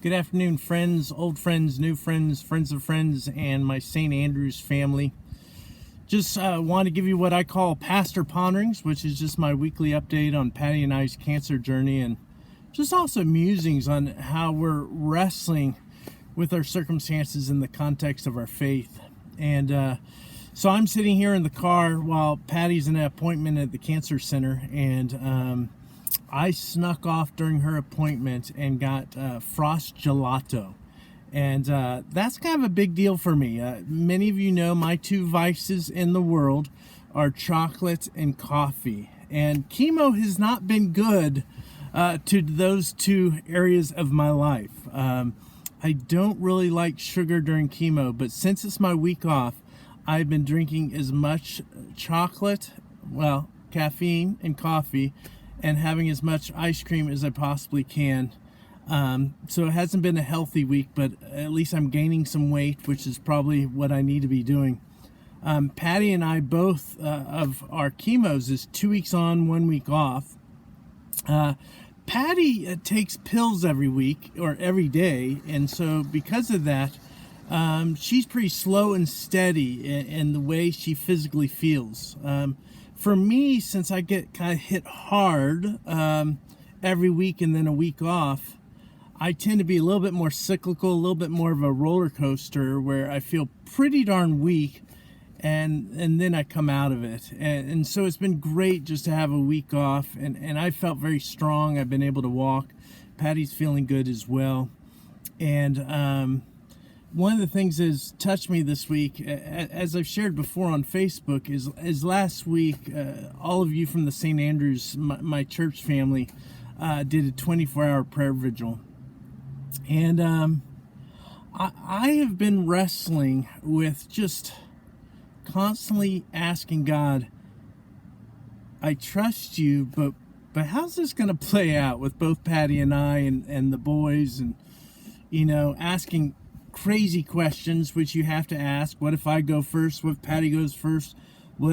Good afternoon, friends, old friends, new friends, friends of friends, and my St. Andrew's family. Just want to give you what I call Pastor Ponderings, which is just my weekly update on Patty and I's cancer journey, and just also musings on how we're wrestling with our circumstances in the context of our faith. And so I'm sitting here in the car while Patty's in an appointment at the cancer center, and I snuck off during her appointment and got frost gelato. And that's kind of a big deal for me. Many of you know my two vices in the world are chocolate and coffee. And chemo has not been good to those two areas of my life. I don't really like sugar during chemo, but since it's my week off, I've been drinking as much chocolate, caffeine and coffee, and having as much ice cream as I possibly can. So it hasn't been a healthy week, but at least I'm gaining some weight, which is probably what I need to be doing. Patty and I both of our chemos is 2 weeks on, 1 week off. Patty takes pills every week or every day, and so because of that, she's pretty slow and steady in the way she physically feels. For me, since I get kind of hit hard every week and then a week off, I tend to be a little bit more cyclical, a little bit more of a roller coaster where I feel pretty darn weak and then I come out of it. And so it's been great just to have a week off, and I felt very strong. I've been able to walk. Patty's feeling good as well. And one of the things that's touched me this week, as I've shared before on Facebook, is last week, all of you from the St. Andrew's, my church family, did a 24-hour prayer vigil. And I have been wrestling with just constantly asking God, I trust you, but how's this going to play out with both Patty and I and the boys, and, asking crazy questions, which you have to ask. What if I go first? What if Patty goes first?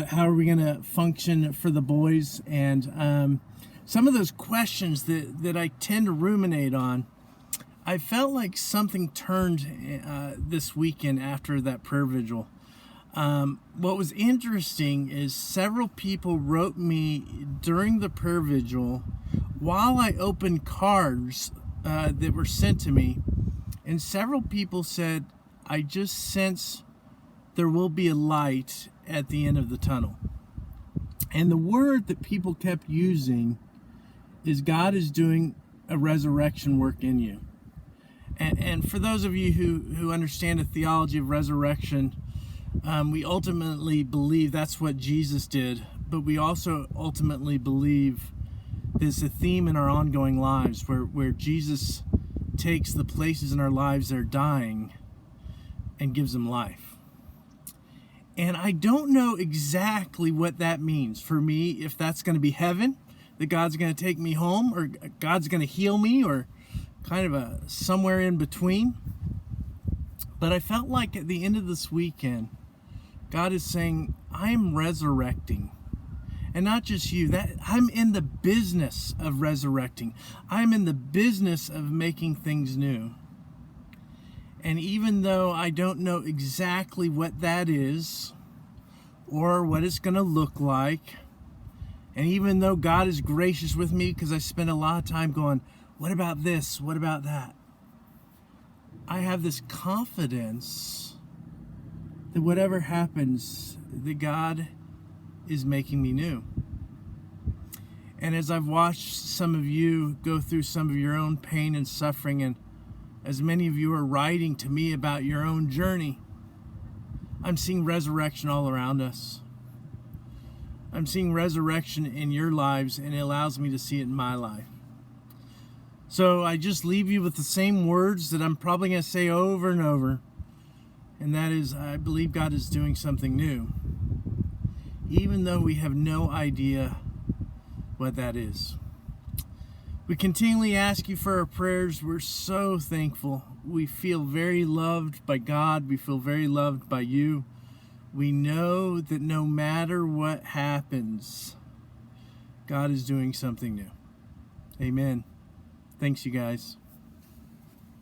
How are we going to function for the boys? And some of those questions that I tend to ruminate on, I felt like something turned this weekend after that prayer vigil. What was interesting is several people wrote me during the prayer vigil while I opened cards that were sent to me. And several people said, I just sense there will be a light at the end of the tunnel. And the word that people kept using is God is doing a resurrection work in you. And for those of you who understand the theology of resurrection, we ultimately believe that's what Jesus did, but we also ultimately believe there's a theme in our ongoing lives where Jesus takes the places in our lives that are dying and gives them life. And I don't know exactly what that means for me, if that's going to be heaven, that God's going to take me home, or God's going to heal me, or kind of somewhere in between. But I felt like at the end of this weekend, God is saying, I'm resurrecting. And not just you, that I'm in the business of resurrecting. I'm in the business of making things new. And even though I don't know exactly what that is or what it's going to look like, and even though God is gracious with me because I spend a lot of time going, what about this? What about that? I have this confidence that whatever happens, that God is making me new. And as I've watched some of you go through some of your own pain and suffering, and as many of you are writing to me about your own journey, I'm seeing resurrection all around us. I'm seeing resurrection in your lives, and it allows me to see it in my life. So I just leave you with the same words that I'm probably going to say over and over, and that is, I believe God is doing something new, even though we have no idea what that is. We continually ask you for our prayers. We're so thankful. We feel very loved by God. We feel very loved by you. We know that no matter what happens, God is doing something new. Amen. Thanks, you guys.